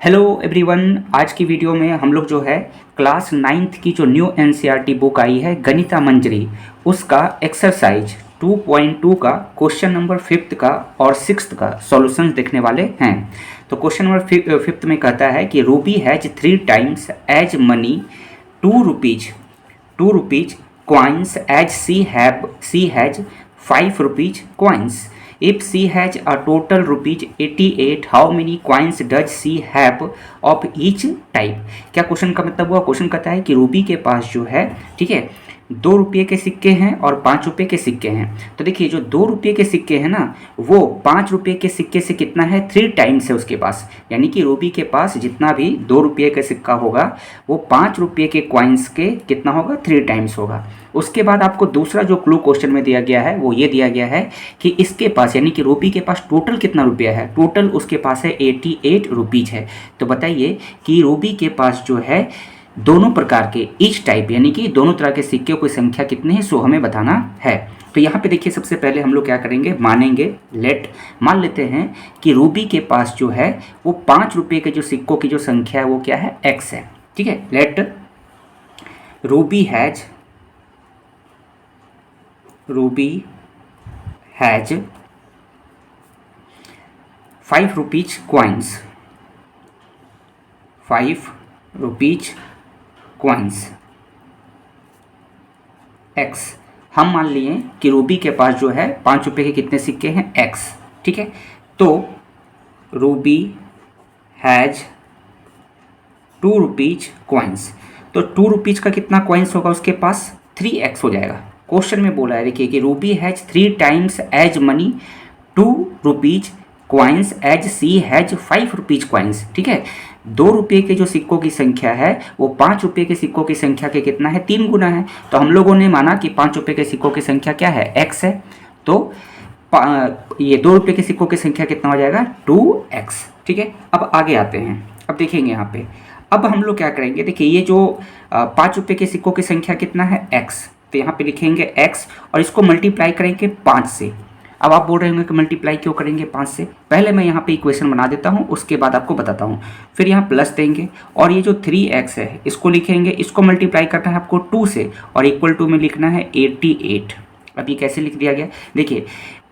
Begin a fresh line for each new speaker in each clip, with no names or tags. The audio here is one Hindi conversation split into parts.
Hello everyone. आज की वीडियो में हम लोग जो है क्लास 9th की जो न्यू एनसीईआरटी बुक आई है गणिता मंजरी, उसका एक्सरसाइज 2.2 का क्वेश्चन नंबर 5th का और 6th का सॉल्यूशंस देखने वाले हैं। तो क्वेश्चन नंबर 5th में कहता है कि Ruby has 3 times as many 2 rupees coins as she has 5 rupees coins. If she has a total rupees 88, how many coins does she have of each type? क्या क्वेश्चन का मतलब हुआ? क्वेश्चन कहता है कि रूबी के पास जो है, ठीक है, 2 रुपये के सिक्के हैं और 5 रुपये के सिक्के हैं। तो देखिए जो 2 रुपये के सिक्के हैं ना, वो 5 रुपये के सिक्के से कितना है, 3 टाइम्स है उसके पास। यानी कि रूबी के पास जितना भी 2 रुपये का सिक्का होगा वो 5 रुपये के कॉइन्स के कितना होगा, 3 टाइम्स होगा। उसके बाद आपको दूसरा जो क्लू क्वेश्चन में दिया गया है वो ये दिया गया है कि इसके पास यानी कि रूबी के पास टोटल कितना रुपया है। टोटल उसके पास है 88 रुपीज है। तो बताइए कि रूबी के पास जो है दोनों प्रकार के ईच टाइप यानी कि दोनों तरह के सिक्के की संख्या कितनी है, सो हमें बताना है। तो यहाँ पे देखिए सबसे पहले हम लोग क्या करेंगे, मानेंगे, मान लेते हैं कि रूबी के पास जो है वो 5 रुपये के जो सिक्कों की जो संख्या है वो क्या है, एक्स है। ठीक है, let Ruby has 5 rupees coins, 5 rupees coins x. हम मान लिए कि रूबी के पास जो है 5 रुपये के कितने सिक्के हैं, एक्स। ठीक है, तो रूबी हैज 2 रुपीज कॉइन्स। तो 2 रुपीज का कितना कॉइन्स होगा उसके पास, 3x हो जाएगा। क्वेश्चन में बोला है देखिए कि Ruby has 3 times as many 2 rupees coins as she has 5 rupees coins. ठीक है, 2 रुपये के जो सिक्कों की संख्या है वो 5 रुपये के सिक्कों की संख्या के कितना है, 3 गुना है। तो हम लोगों ने माना कि 5 रुपये के सिक्कों की संख्या क्या है, x है। तो ये 2 रुपये के सिक्कों की संख्या कितना हो जाएगा, 2x। ठीक है, अब आगे आते हैं। अब देखेंगे यहाँ पे, अब हम लोग क्या करेंगे, देखिए ये जो 5 रुपये के सिक्कों की संख्या कितना है, x। तो यहाँ पे लिखेंगे x और इसको मल्टीप्लाई करेंगे 5 से। अब आप बोल रहे होंगे कि मल्टीप्लाई क्यों करेंगे 5 से। पहले मैं यहाँ पे इक्वेशन बना देता हूँ, उसके बाद आपको बताता हूँ। फिर यहाँ प्लस देंगे और ये जो 3x है इसको लिखेंगे, इसको मल्टीप्लाई करना है आपको 2 से और इक्वल टू में लिखना है 88। अब ये कैसे लिख दिया गया, देखिए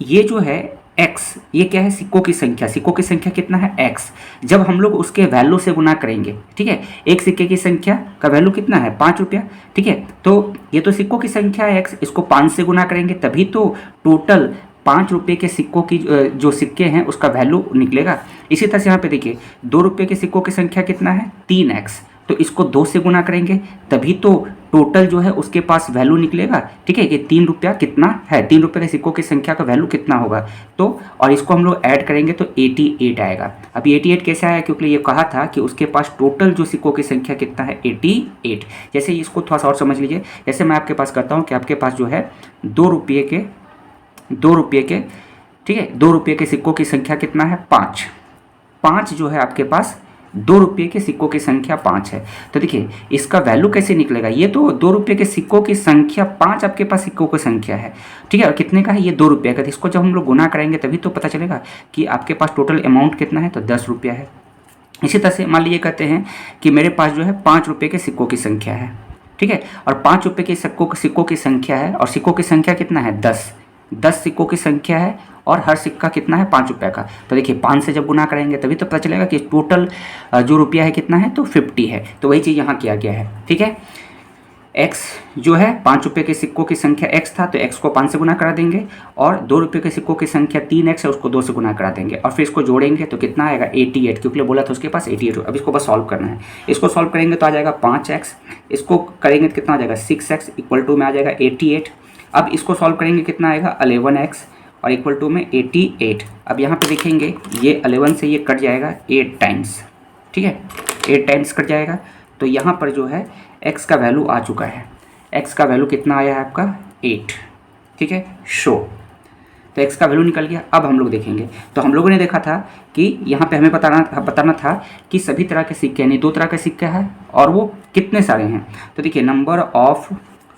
ये जो है x, ये क्या है, सिक्कों की संख्या। सिक्कों की संख्या कितना है, x। जब हम लोग उसके वैल्यू से गुना करेंगे, ठीक है, एक सिक्के की संख्या का वैल्यू कितना है, 5 रुपया। ठीक है, तो ये तो सिक्कों की संख्या है x, इसको 5 से गुना करेंगे तभी तो टोटल 5 रुपये के सिक्कों की जो सिक्के हैं उसका वैल्यू निकलेगा। इसी तरह से यहाँ पे देखिए 2 रुपये के सिक्कों की संख्या कितना है, 3x। तो इसको 2 से गुना करेंगे तभी तो टोटल जो है उसके पास वैल्यू निकलेगा। ठीक है, कि 3 रुपया कितना है, 3 रुपये के सिक्कों की संख्या का वैल्यू कितना होगा। तो और इसको हम लोग ऐड करेंगे तो 88 आएगा। अब 88 कैसे आया, क्योंकि ये कहा था कि उसके पास टोटल जो सिक्कों की संख्या कितना है, 88। जैसे इसको थोड़ा सा और समझ लीजिए, जैसे मैं आपके पास कहता हूँ कि आपके पास जो है 2 रुपये के, ठीक है, 2 रुपये के सिक्कों की संख्या कितना है, 5 जो है आपके पास 2 रुपये के सिक्कों की संख्या 5 है। तो देखिए इसका वैल्यू कैसे निकलेगा, ये तो 2 रुपये के सिक्कों की संख्या 5 आपके पास सिक्कों की संख्या है। ठीक है, और कितने का है, ये 2 रुपये का। तो इसको जब हम लोग गुना करेंगे तभी तो पता चलेगा कि आपके पास टोटल अमाउंट कितना है, तो 10 रुपया है। इसी तरह से मान लीजिए कहते हैं कि मेरे पास जो है 5 रुपये के सिक्कों की संख्या है। ठीक है, और 5 रुपये के सिक्कों की संख्या है और सिक्कों की संख्या कितना है, 10 सिक्कों की संख्या है और हर सिक्का कितना है, 5 रुपये का। तो देखिए 5 से जब गुना करेंगे तभी तो पता चलेगा कि टोटल जो रुपया है कितना है, तो 50 है। तो वही चीज़ यहाँ किया गया है। ठीक है, x जो है 5 रुपये के सिक्कों की संख्या x था, तो x को 5 से गुना करा देंगे और 2 रुपये के सिक्कों की संख्या 3x है, उसको 2 से गुना करा देंगे और फिर इसको जोड़ेंगे तो कितना आएगा, 88, क्योंकि बोला था उसके पास 88। अब इसको बस सॉल्व करना है। इसको सॉल्व करेंगे तो आ जाएगा 5x, इसको करेंगे तो कितना आ जाएगा, 6x इक्वल टू में आ जाएगा 88। अब इसको सॉल्व करेंगे कितना आएगा, 11x और इक्वल टू में 88। अब यहाँ पे देखेंगे ये 11 से ये कट जाएगा 8 टाइम्स। ठीक है, 8 टाइम्स कट जाएगा। तो यहाँ पर जो है x का वैल्यू आ चुका है। x का वैल्यू कितना आया है आपका, 8। ठीक है, शो, तो x का वैल्यू निकल गया। अब हम लोग देखेंगे, तो हम लोगों ने देखा था कि यहाँ पे हमें बताना था कि सभी तरह के सिक्के यानी 2 तरह के सिक्के हैं और वो कितने सारे हैं। तो देखिए number of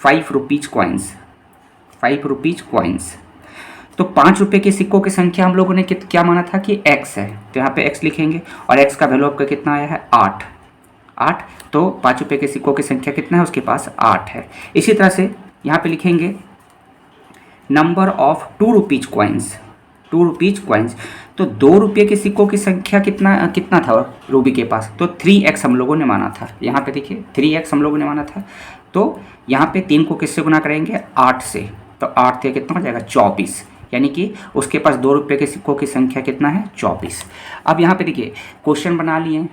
5 rupees coins, 5 rupees coins. तो 5 रुपये के सिक्कों की संख्या हम लोगों ने क्या माना था कि x है, तो यहाँ पे x लिखेंगे और x का वैल्यू आपका कितना आया है 8। तो 5 रुपये के सिक्कों की संख्या कितना है, उसके पास 8 है। इसी तरह से यहाँ पे लिखेंगे number of 2 rupees coins, 2 rupees coins. तो 2 रुपये के सिक्कों की संख्या कितना था रूबी के पास, तो 3x हम लोगों ने माना था। यहाँ पे देखिए 3x हम लोगों ने माना था। तो यहाँ पे 3 को किससे गुना करेंगे, 8 से, तो 8 से कितना हो जाएगा 24, यानी कि उसके पास 2 रुपये के सिक्कों की संख्या कितना है 24। अब यहाँ पे देखिए क्वेश्चन बना लिए।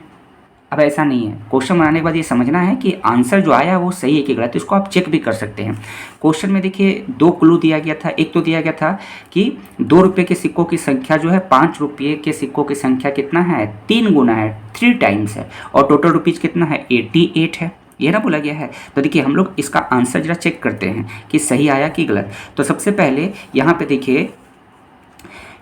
अब ऐसा नहीं है, क्वेश्चन बनाने के बाद ये समझना है कि आंसर जो आया वो सही है कि गलत, तो इसको आप चेक भी कर सकते हैं। क्वेश्चन में देखिए 2 क्लू दिया गया था। एक तो दिया गया था कि 2 रुपये के सिक्कों की संख्या जो है 5 रुपये के सिक्कों की संख्या कितना है, 3 गुना है, 3 टाइम्स है, और टोटल रुपीज़ कितना है 88 है, ये ना बोला गया है। तो देखिए हम लोग इसका आंसर जरा चेक करते हैं कि सही आया कि गलत। तो सबसे पहले यहाँ पे देखिए,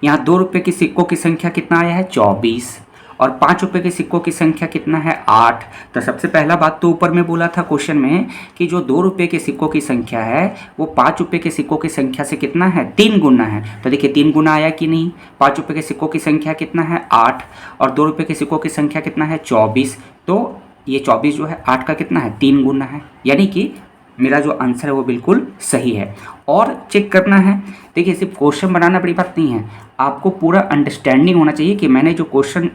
यहाँ 2 रुपये के सिक्कों की संख्या कितना आया है 24, और 5 रुपये के सिक्कों की संख्या कितना है 8। तो सबसे पहला बात तो ऊपर में बोला था क्वेश्चन में कि जो 2 रुपये के सिक्कों की संख्या है वो 5 रुपये के सिक्कों की संख्या से कितना है 3 गुना है। तो देखिए 3 गुना आया कि नहीं, 5 रुपये के सिक्कों की संख्या कितना है 8, और 2 रुपये के सिक्कों की संख्या कितना है 24। तो ये 24 जो है 8 का कितना है 3 गुना है, यानी कि मेरा जो आंसर है वो बिल्कुल सही है। और चेक करना है, देखिए सिर्फ क्वेश्चन बनाना बड़ी बात नहीं है, आपको पूरा अंडरस्टैंडिंग होना चाहिए कि मैंने जो क्वेश्चन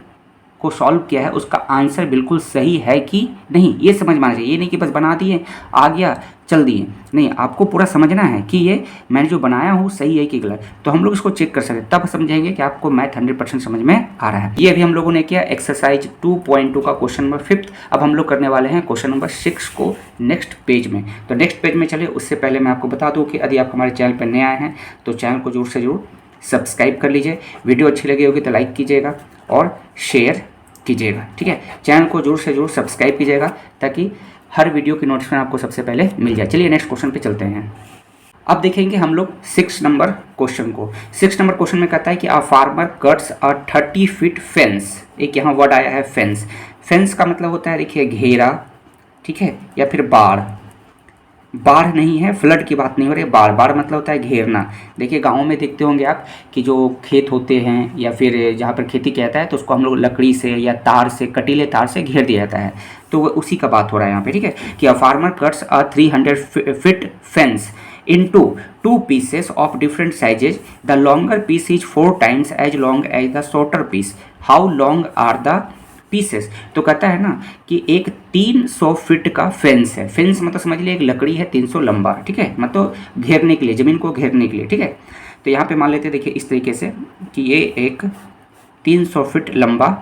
को सॉल्व किया है उसका आंसर बिल्कुल सही है कि नहीं, ये समझ में आना चाहिए। ये नहीं कि बस बना दिए आ गया चल दिए, नहीं, आपको पूरा समझना है कि ये मैंने जो बनाया हूँ सही है कि गलत। तो हम लोग इसको चेक कर सकते, तब समझेंगे कि आपको मैथ 100% समझ में आ रहा है। ये अभी हम लोगों ने किया एक्सरसाइज 2.2 का क्वेश्चन नंबर 5। अब हम लोग करने वाले हैं क्वेश्चन नंबर 6 को नेक्स्ट पेज में। तो नेक्स्ट पेज में चले उससे पहले मैं आपको बता दूँ कि यदि आप हमारे चैनल पर नए आए हैं तो चैनल को जरूर से जरूर सब्सक्राइब कर लीजिए। वीडियो अच्छी लगी होगी तो लाइक कीजिएगा और शेयर कीजिएगा, ठीक है। चैनल को जरूर से जरूर सब्सक्राइब कीजिएगा ताकि हर वीडियो की नोटिफिकेशन आपको सबसे पहले मिल जाए। चलिए नेक्स्ट क्वेश्चन पे चलते हैं। अब देखेंगे हम लोग 6 नंबर क्वेश्चन को। 6 नंबर क्वेश्चन में कहता है कि a farmer cuts a 30 feet fence. एक यहाँ वर्ड आया है फेंस। फेंस का मतलब होता है देखिए घेरा, ठीक है, या फिर बाढ़। बाढ़ नहीं है, फ्लड की बात नहीं हो रही है, बाढ़। बाढ़ मतलब होता है घेरना। देखिए गाँव में देखते होंगे आप कि जो खेत होते हैं या फिर जहाँ पर खेती किया जाता है तो उसको हम लोग लकड़ी से या तार से, कटीले तार से घेर दिया जाता है। तो वो उसी का बात हो रहा है यहाँ पे, ठीक है, कि a farmer cuts a 300 feet fence into 2 pieces of different sizes. The longer piece is 4 times as long as the shorter piece. How long are the pieces. तो कहता है ना कि एक 300 फीट का फेंस है। फेंस मतलब समझ लीजिए एक लकड़ी है 300 लंबा, ठीक है, मतलब घेरने के लिए, ज़मीन को घेरने के लिए, ठीक है। तो यहाँ पे मान लेते हैं देखिए इस तरीके से कि ये एक 300 फीट लंबा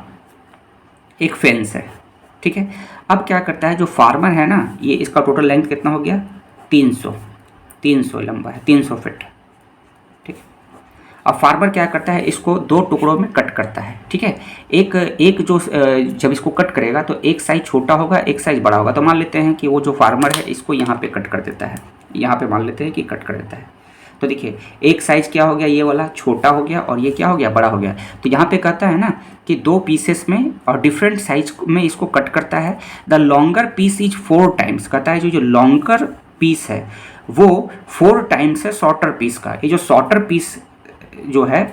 एक फेंस है, ठीक है। अब क्या करता है जो फार्मर है ना, ये इसका टोटल लेंथ कितना हो गया 300 लंबा है, 300 फीट, ठीक है। अब फार्मर क्या करता है, इसको 2 टुकड़ों में कट करता है, ठीक है। एक जो जब इसको कट करेगा तो एक साइज छोटा होगा, एक साइज बड़ा होगा। तो मान लेते हैं कि वो जो फार्मर है इसको यहाँ पे कट कर देता है, यहाँ पे मान लेते हैं कि कट कर देता है। तो देखिए एक साइज क्या हो गया, ये वाला छोटा हो गया और ये क्या हो गया, बड़ा हो गया। तो यहाँ पे कहता है ना कि 2 पीसेस में और डिफरेंट साइज में इसको कट करता है। The longer piece is 4 times. कहता है जो लॉन्गर पीस है वो 4 टाइम्स है शॉर्टर पीस का। ये जो शॉर्टर पीस जो है,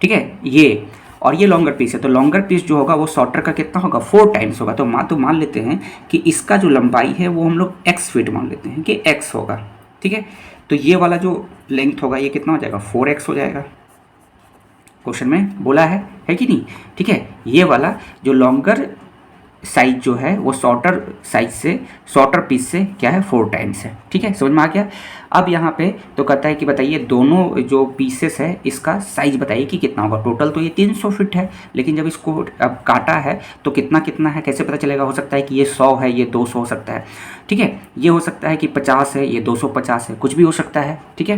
ठीक है, ये और ये लॉन्गर पीस है, तो लॉन्गर पीस जो होगा वो शॉर्टर का कितना होगा 4 टाइम्स होगा। तो मान लेते हैं कि इसका जो लंबाई है वो हम लोग x फीट मान लेते हैं कि x होगा, ठीक है। तो ये वाला जो लेंथ होगा ये कितना हो जाएगा 4x हो जाएगा। क्वेश्चन में बोला है कि नहीं, ठीक है। ये वाला जो लॉन्गर साइज जो है वो शॉर्टर साइज से, शॉर्टर पीस से क्या है 4 टाइम्स है, ठीक है, समझ में आ गया। अब यहाँ पे तो कहता है कि बताइए दोनों जो पीसेस है इसका साइज बताइए कि कितना होगा। टोटल तो ये 300 फीट है, लेकिन जब इसको अब काटा है तो कितना है कैसे पता चलेगा। हो सकता है कि ये 100 है, ये 200 हो सकता है, ठीक है। ये हो सकता है कि 50 है, ये 250 है, कुछ भी हो सकता है, ठीक है।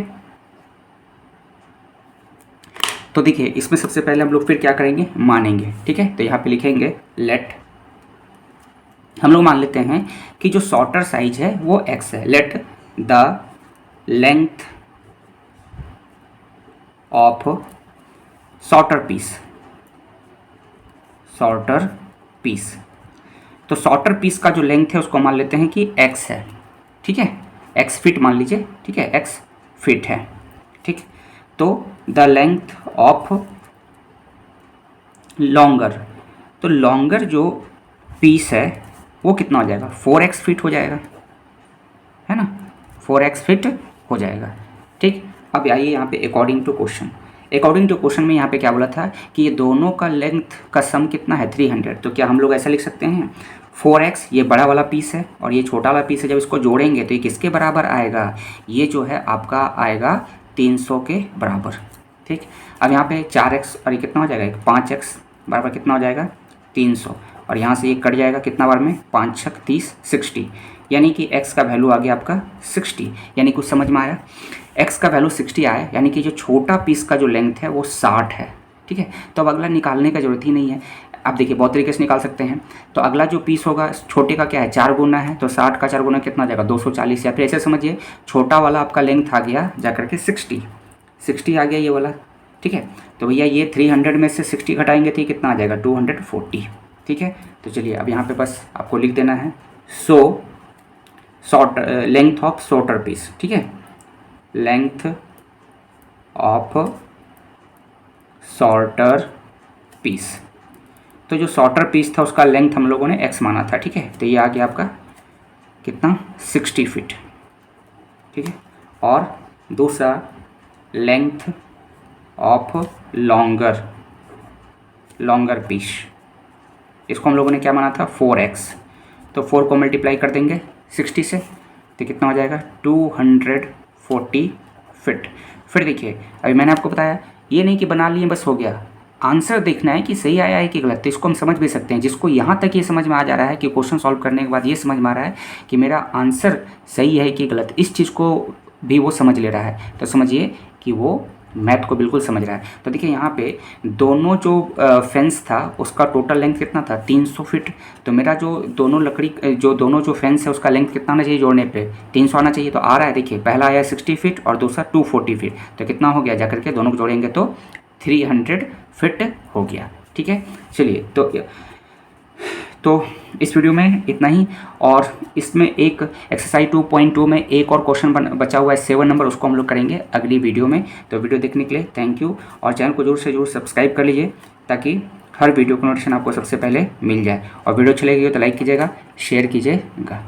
तो देखिए इसमें सबसे पहले हम लोग फिर क्या करेंगे, मानेंगे, ठीक है। तो यहाँ पे लिखेंगे लेट, हम लोग मान लेते हैं कि जो शॉर्टर साइज है वो x है। Let the length of shorter piece, तो शॉर्टर पीस का जो लेंथ है उसको मान लेते हैं कि x है, ठीक है, x फीट मान लीजिए, ठीक है, x फीट है, ठीक। तो द लेंथ ऑफ लॉन्गर, तो लॉन्गर जो पीस है वो कितना हो जाएगा, 4x फीट हो जाएगा, है ना, 4x फीट हो जाएगा। ठीक, अब आइए यहाँ पे according to question. According to question में यहाँ पे क्या बोला था कि ये दोनों का लेंथ का सम कितना है 300। तो क्या हम लोग ऐसा लिख सकते हैं 4x ये बड़ा वाला पीस है और ये छोटा वाला पीस है, जब इसको जोड़ेंगे तो ये किसके बराबर आएगा, ये जो है आपका आएगा 300 के बराबर। ठीक, अब यहाँ पे 4x और ये कितना हो जाएगा 5x बराबर कितना हो जाएगा 300, और यहाँ से ये कट जाएगा कितना बार में 5 छक 30 60, यानी कि x का वैल्यू आ गया आपका 60। यानी कुछ समझ में आया, x का वैल्यू 60 आया, यानी कि जो छोटा पीस का जो लेंथ है वो 60 है। ठीक है, तो अब अगला निकालने का जरूरत ही नहीं है। आप देखिए बहुत तरीके से निकाल सकते हैं। तो अगला जो पीस होगा छोटे का क्या है 4 गुना है, तो 60 का 4 गुना कितना आ जाएगा 240, या फिर ऐसे समझिए छोटा वाला आपका लेंथ आ गया जाकर के 60 आ गया ये वाला। ठीक है, तो भैया ये 300 में से 60 घटाएंगे तो ये कितना आ जाएगा 240। ठीक है, तो चलिए अब यहाँ पे बस आपको लिख देना है short length of shorter piece. ठीक है, लेंथ ऑफ शॉर्टर पीस, तो जो शॉर्टर पीस था उसका लेंथ हम लोगों ने x माना था। ठीक है, तो ये आ गया आपका कितना 60 फीट। ठीक है, और दूसरा लेंथ ऑफ लॉन्गर पीस, इसको हम लोगों ने क्या माना था 4x, तो 4 को मल्टीप्लाई कर देंगे 60 से तो कितना हो जाएगा 240 फीट। फिर देखिए अभी मैंने आपको बताया ये नहीं कि बना लिए बस हो गया, आंसर देखना है कि सही आया है कि गलत। तो इसको हम समझ भी सकते हैं, जिसको यहाँ तक ये समझ में आ जा रहा है कि क्वेश्चन सॉल्व करने के बाद ये समझ में आ रहा है कि मेरा आंसर सही है कि गलत, इस चीज़ को भी वो समझ ले रहा है, तो समझिए कि वो मैथ को बिल्कुल समझ रहा है। तो देखिए यहाँ पे दोनों जो फेंस था उसका टोटल लेंथ कितना था 300 फीट, तो मेरा जो दोनों जो फेंस है उसका लेंथ कितना आना चाहिए जोड़ने पे 300 आना चाहिए। तो आ रहा है देखिए, पहला आया 60 फीट और दूसरा 240 फीट, तो कितना हो गया जाकर के दोनों को जोड़ेंगे तो 300 फीट हो गया। ठीक है, चलिए तो इस वीडियो में इतना ही, और इसमें एक एक्सरसाइज 2.2 में एक और क्वेश्चन बचा हुआ है 7 नंबर, उसको हम लोग करेंगे अगली वीडियो में। तो वीडियो देखने के लिए थैंक यू, और चैनल को जरूर से जरूर सब्सक्राइब कर लीजिए ताकि हर वीडियो का नोटिफिकेशन आपको सबसे पहले मिल जाए, और वीडियो अच्छी लगेगी तो लाइक कीजिएगा, शेयर कीजिएगा।